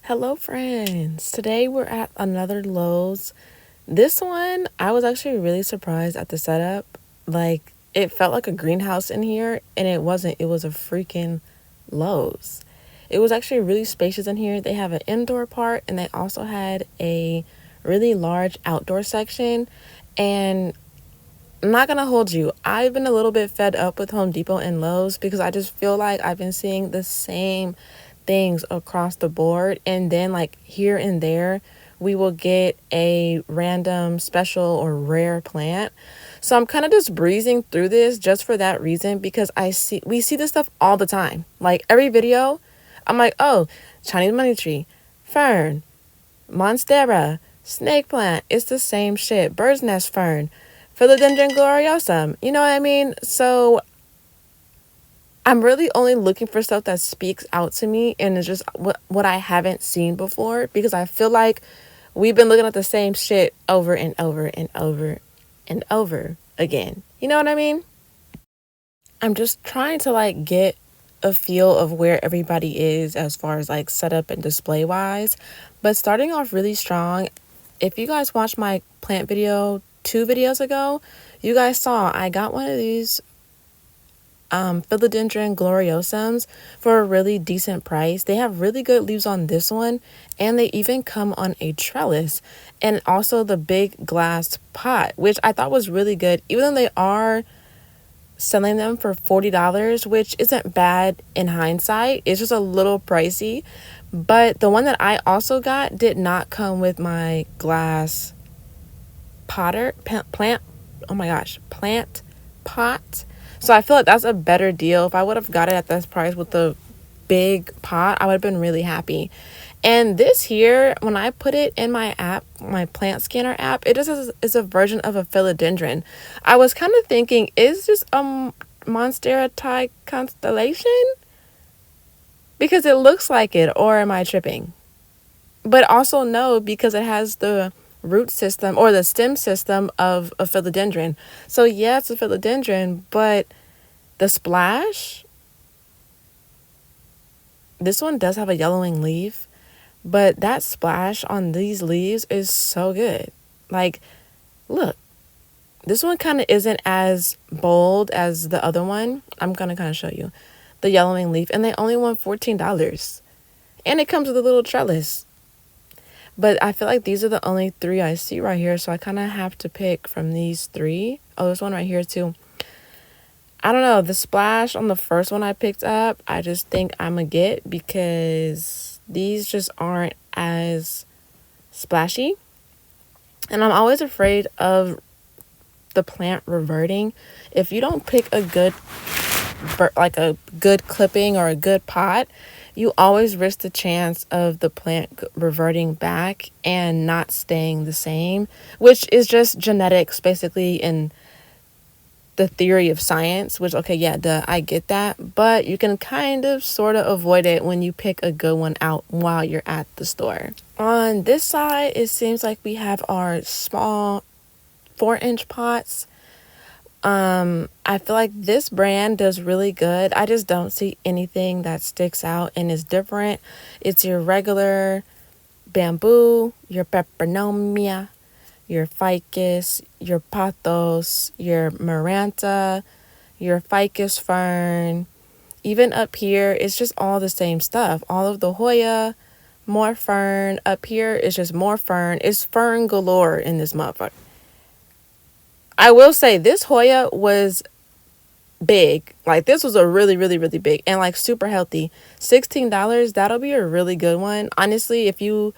Hello, friends. Today we're at another Lowe's. This one, I was actually really surprised at the setup. Like, it felt like a greenhouse in here, and it wasn't. It was a freaking Lowe's. It was actually really spacious in here. They have an indoor part, and they also had a really large outdoor section. And I'm not gonna hold you. I've been a little bit fed up with Home Depot and Lowe's because I just feel like I've been seeing the same things across the board, and then like here and there we will get a random special or rare plant. So I'm kind of just breezing through this just for that reason because we see this stuff all the time. Like every video, I'm like, oh, Chinese money tree, fern, monstera, snake plant. It's the same shit. Bird's nest fern, philodendron gloriosum. You know what I mean? So I'm really only looking for stuff that speaks out to me and is just what I haven't seen before, because I feel like we've been looking at the same shit over and over and over and over again. You know what I mean? I'm just trying to like get a feel of where everybody is as far as like setup and display wise. But starting off really strong, if you guys watched my plant video 2 videos ago, you guys saw I got one of these philodendron gloriosums for a really decent price. They have really good leaves on this one, and they even come on a trellis, and also the big glass pot, which I thought was really good, even though they are selling them for $40, which isn't bad in hindsight. It's just a little pricey. But the one that I also got did not come with my glass plant oh my gosh, plant pot. So I feel like that's a better deal. If I would have got it at this price with the big pot, I would have been really happy. And this here, when I put it in my app, my plant scanner app, it just is a version of a philodendron. I was kind of thinking, is this a Monstera Thai constellation? Because it looks like it, or am I tripping? But also no, because it has the root system or the stem system of a philodendron. So yeah, it's a philodendron, but the splash, this one does have a yellowing leaf, but that splash on these leaves is so good. Like, look, this one kind of isn't as bold as the other one. I'm gonna kind of show you the yellowing leaf, and they only want $14, and it comes with a little trellis. But I feel like these are the only 3 I see right here, so I kind of have to pick from these 3. Oh, there's one right here too. I don't know, the splash on the first one I picked up, I just think I'm gonna get, because these just aren't as splashy. And I'm always afraid of the plant reverting. If you don't pick a good clipping or a good pot, you always risk the chance of the plant reverting back and not staying the same, which is just genetics basically, in the theory of science, which, okay, yeah, I get that, but you can kind of sort of avoid it when you pick a good one out while you're at the store. On this side, it seems like we have our small 4-inch pots. I feel like this brand does really good. I just don't see anything that sticks out and is different. It's your regular bamboo, your peperomia, your ficus, your pothos, your maranta, your ficus fern. Even up here, it's just all the same stuff. All of the Hoya, more fern. Up here is just more fern. It's fern galore in this motherfucker. I will say this Hoya was big. Like, this was a really, really, really big and like super healthy. $16, that'll be a really good one. Honestly, if you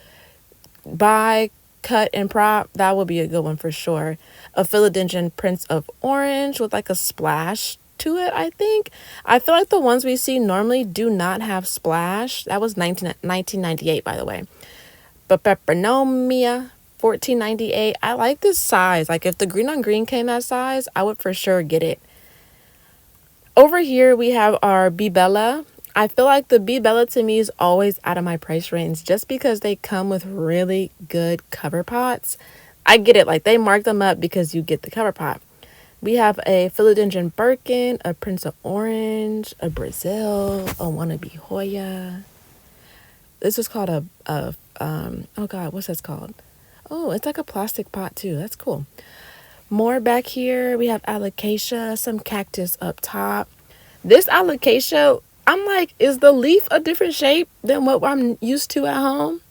buy, cut, and prop, that will be a good one for sure. A philodendron Prince of Orange with like a splash to it, I think. I feel like the ones we see normally do not have splash. That was 1998, by the way. But peperomia, $14.98. I like this size. Like, if the green on green came that size, I would for sure get it. Over here we have our Bibella. I feel like the Bibella to me is always out of my price range just because they come with really good cover pots. I get it, like they mark them up because you get the cover pot. We have a philodendron Birkin, a Prince of Orange, a Brazil, a wannabe Hoya. this is called oh God, what's this called? Oh, it's like a plastic pot too. That's cool. More back here, we have alocasia, some cactus up top. This alocasia, I'm like, is the leaf a different shape than what I'm used to at home?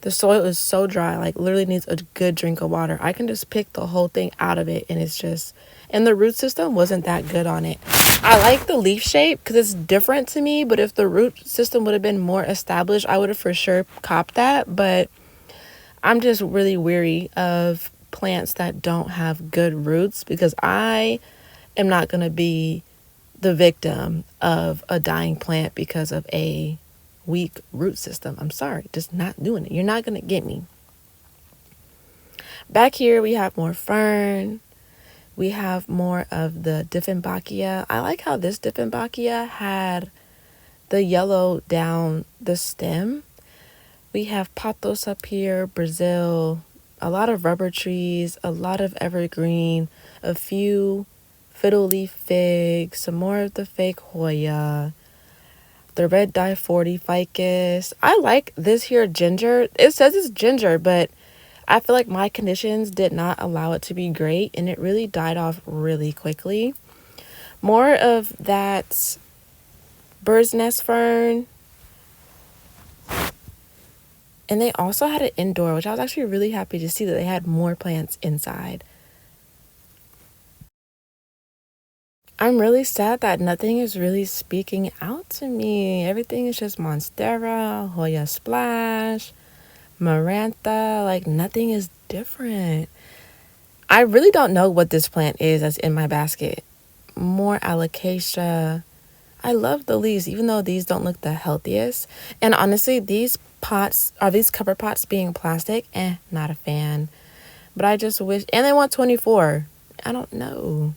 The soil is so dry, like literally needs a good drink of water. I can just pick the whole thing out of it, and it's just, and the root system wasn't that good on it. I like the leaf shape because it's different to me, but if the root system would have been more established, I would have for sure copped that. But I'm just really weary of plants that don't have good roots because I am not going to be the victim of a dying plant because of a weak root system. I'm sorry, just not doing it. You're not going to get me. Back here, we have more fern. We have more of the Dieffenbachia. I like how this Dieffenbachia had the yellow down the stem. We have pothos up here, Brazil, a lot of rubber trees, a lot of evergreen, a few fiddle leaf figs, some more of the fake Hoya, the red dye 40 ficus. I like this here ginger. It says it's ginger, but I feel like my conditions did not allow it to be great, and it really died off really quickly. More of that bird's nest fern. And they also had it indoor, which I was actually really happy to see that they had more plants inside. I'm really sad that nothing is really speaking out to me. Everything is just Monstera, Hoya Splash, Marantha. Like, nothing is different. I really don't know what this plant is that's in my basket. More alocasia. I love the leaves, even though these don't look the healthiest. And honestly, these cover pots being plastic, not a fan. But I just wish, and they want 24. I don't know.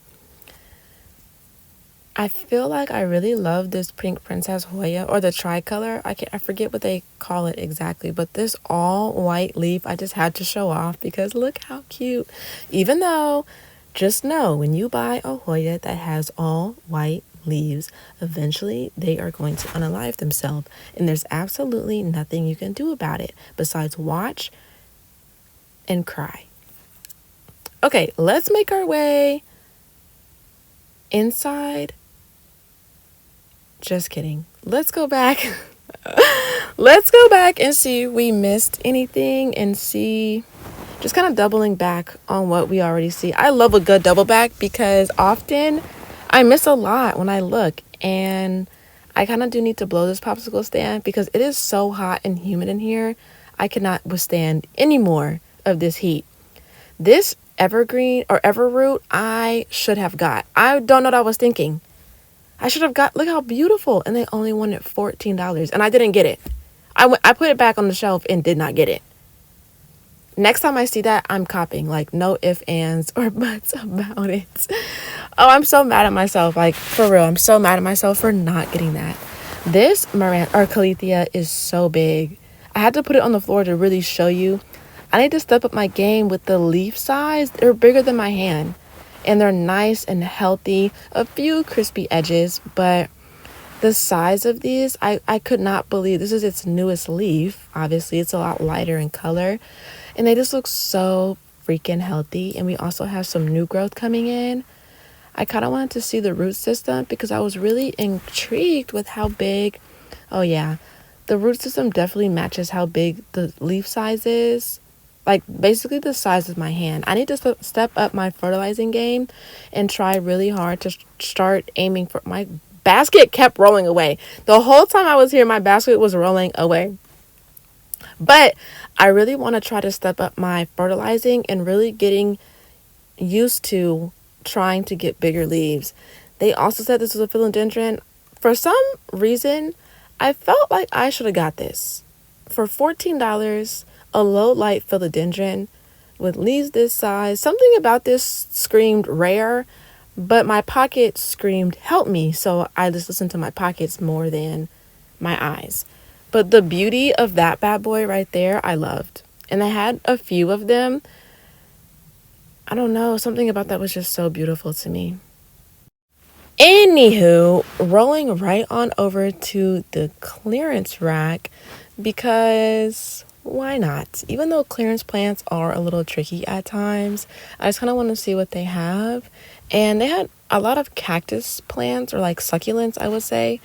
I feel like I really love this pink princess Hoya, or the tricolor. I forget what they call it exactly, but this all white leaf I just had to show off because look how cute. Even though, just know when you buy a Hoya that has all white leaves, eventually they are going to unalive themselves, and there's absolutely nothing you can do about it besides watch and cry. Okay, let's make our way inside. Just kidding. Let's go back. Let's go back and see if we missed anything and see, just kind of doubling back on what we already see. I love a good double back because often I miss a lot when I look, and I kind of do need to blow this popsicle stand because it is so hot and humid in here. I cannot withstand any more of this heat. This evergreen or everroot I should have got. I don't know what I was thinking. I should have got, look how beautiful. And they only wanted $14 and I didn't get it. I put it back on the shelf and did not get it. Next time I see that, I'm copping. Like, no ifs, ands, or buts about it. Oh, I'm so mad at myself. Like, for real, I'm so mad at myself for not getting that. This Caletheia is so big. I had to put it on the floor to really show you. I need to step up my game with the leaf size. They're bigger than my hand. And they're nice and healthy. A few crispy edges, but the size of these, I could not believe. This is its newest leaf. Obviously, it's a lot lighter in color. And they just look so freaking healthy. And we also have some new growth coming in. I kind of wanted to see the root system because I was really intrigued with how big. Oh, yeah. The root system definitely matches how big the leaf size is. Like, basically the size of my hand. I need to step up my fertilizing game and try really hard to start aiming for... My basket kept rolling away. The whole time I was here, my basket was rolling away. But I really want to try to step up my fertilizing and really getting used to trying to get bigger leaves. They also said this was a philodendron. For some reason, I felt like I should have got this. For $14, a low light philodendron with leaves this size. Something about this screamed rare, but my pocket screamed help me. So I just listened to my pockets more than my eyes. But the beauty of that bad boy right there, I loved. And I had a few of them. I don't know, something about that was just so beautiful to me. Anywho, rolling right on over to the clearance rack, because why not? Even though clearance plants are a little tricky at times, I just kind of want to see what they have. And they had a lot of cactus plants, or like succulents, I would say,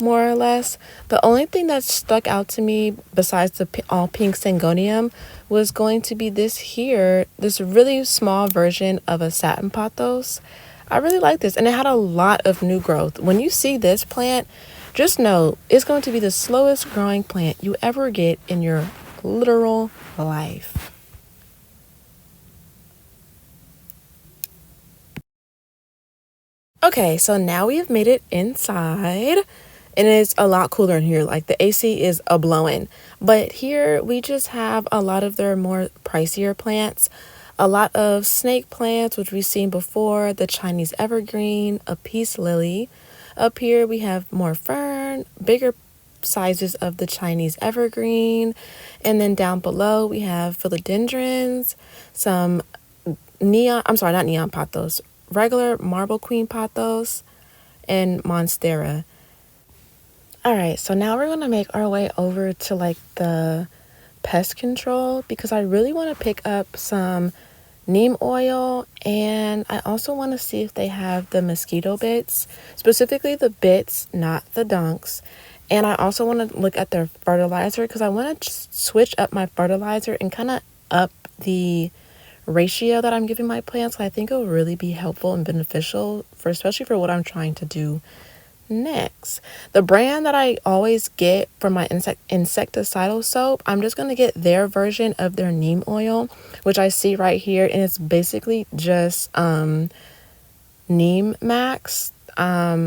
more or less. The only thing that stuck out to me besides the all pink Syngonium was going to be this here, this really small version of a satin pothos. I really like this, and it had a lot of new growth. When you see this plant, just know it's going to be the slowest growing plant you ever get in your literal life. Okay, so now we have made it inside, and it's a lot cooler in here. Like the AC is a blowing. But here we just have a lot of their more pricier plants. A lot of snake plants, which we've seen before, the Chinese evergreen, a peace lily. Up here we have more fern, bigger sizes of the Chinese evergreen. And then down below we have philodendrons, some not neon pothos, regular marble queen pothos, and monstera. All right, so now we're gonna make our way over to like the pest control, because I really want to pick up some neem oil, and I also want to see if they have the mosquito bits, specifically the bits, not the dunks. And I also want to look at their fertilizer, because I want to switch up my fertilizer and kind of up the ratio that I'm giving my plants. I think it will really be helpful and beneficial for, especially for what I'm trying to do next. The brand that I always get for my insecticidal soap, I'm just going to get their version of their neem oil, which I see right here, and it's basically just neem max,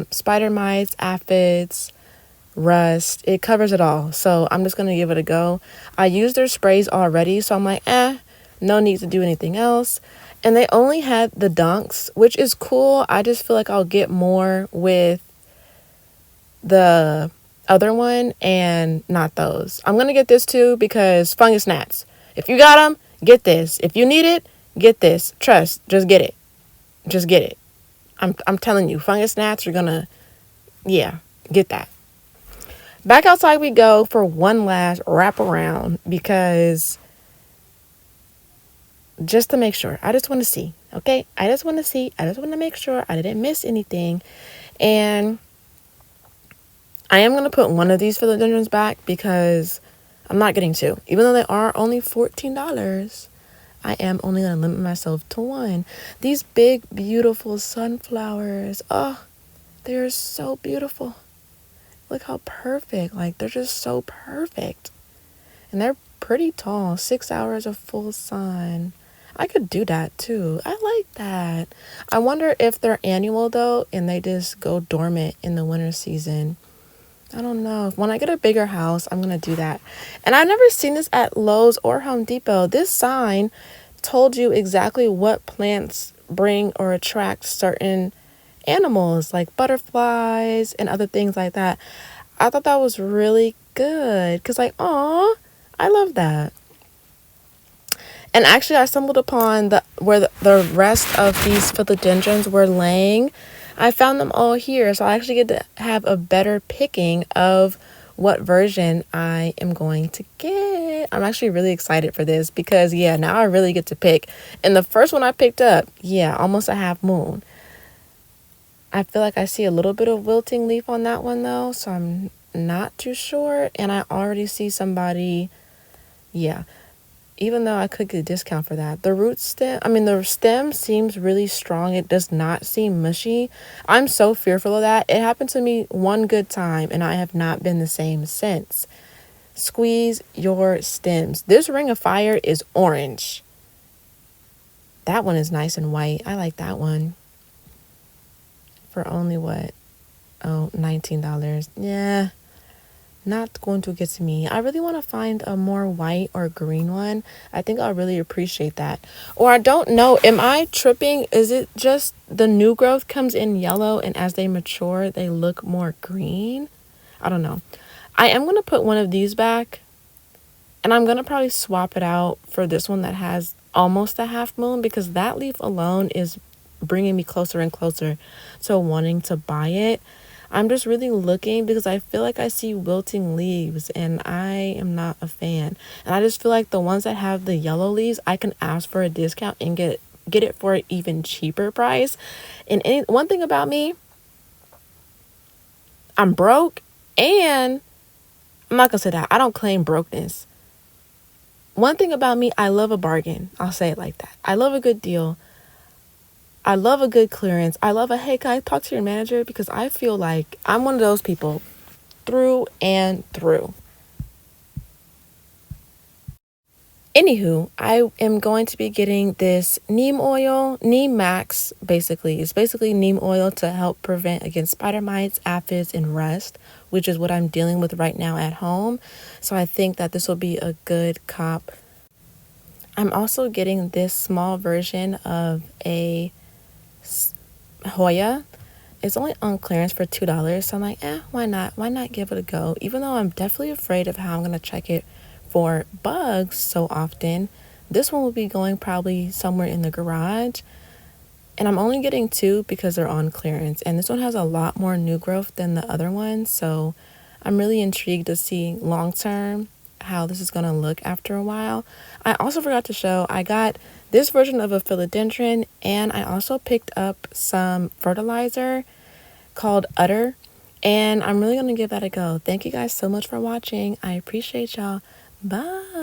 spider mites, aphids, rust. It covers it all, so I'm just going to give it a go. I use their sprays already, so I'm like, no need to do anything else. And they only had the dunks, which is cool. I just feel like I'll get more with the other one and not those. I'm gonna get this too, because fungus gnats. If you got them, get this. If you need it, get this. Trust, just get it. Just get it. I'm telling you, fungus gnats are gonna, yeah, get that. Back outside we go for one last wrap around, because just to make sure. I just want to see, okay? I just want to see. I just want to make sure I didn't miss anything. And I am going to put one of these philodendrons back, because I'm not getting two. Even though they are only $14, I am only going to limit myself to one. These big, beautiful sunflowers. Oh, they're so beautiful. Look how perfect. Like, they're just so perfect. And they're pretty tall. 6 hours of full sun. I could do that too. I like that. I wonder if they're annual though, and they just go dormant in the winter season. I don't know. When I get a bigger house, I'm going to do that. And I've never seen this at Lowe's or Home Depot. This sign told you exactly what plants bring or attract certain animals, like butterflies and other things like that. I thought that was really good, because like, aw, I love that. And actually, I stumbled upon where the rest of these philodendrons were laying. I found them all here, so I actually get to have a better picking of what version I am going to get. I'm actually really excited for this, because yeah, now I really get to pick. And the first one I picked up, yeah, almost a half moon. I feel like I see a little bit of wilting leaf on that one though, so I'm not too sure. And I already see somebody, yeah, even though I could get a discount for that. The stem seems really strong. It does not seem mushy. I'm so fearful of that. It happened to me one good time, and I have not been the same since. Squeeze your stems. This ring of fire is orange. That one is nice and white. I like that one. For only what? Oh, $19. Yeah. Not going to get to me. I really want to find a more white or green one. I think I'll really appreciate that. Or I don't know. Am I tripping? Is it just the new growth comes in yellow, and as they mature, they look more green? I don't know. I am going to put one of these back, and I'm going to probably swap it out for this one that has almost a half moon, because that leaf alone is bringing me closer and closer to wanting to buy it. I'm just really looking because I feel like I see wilting leaves and I am not a fan. And I just feel like the ones that have the yellow leaves, I can ask for a discount and get it for an even cheaper price. And one thing about me, I'm broke, and I'm not gonna say that. I don't claim brokenness. One thing about me, I love a bargain. I'll say it like that. I love a good deal. I love a good clearance. I love a, hey, can I talk to your manager? Because I feel like I'm one of those people through and through. Anywho, I am going to be getting this neem oil, neem max basically. It's basically neem oil to help prevent against spider mites, aphids, and rust, which is what I'm dealing with right now at home. So I think that this will be a good cop. I'm also getting this small version of a Hoya. It's only on clearance for $2. So I'm like, why not? Why not give it a go? Even though I'm definitely afraid of how I'm going to check it for bugs so often, this one will be going probably somewhere in the garage. And I'm only getting two because they're on clearance. And this one has a lot more new growth than the other one. So I'm really intrigued to see long term how this is going to look after a while. I also forgot to show I got this version of a philodendron, and I also picked up some fertilizer called Udder, and I'm really going to give that a go. Thank you guys so much for watching. I appreciate y'all. Bye.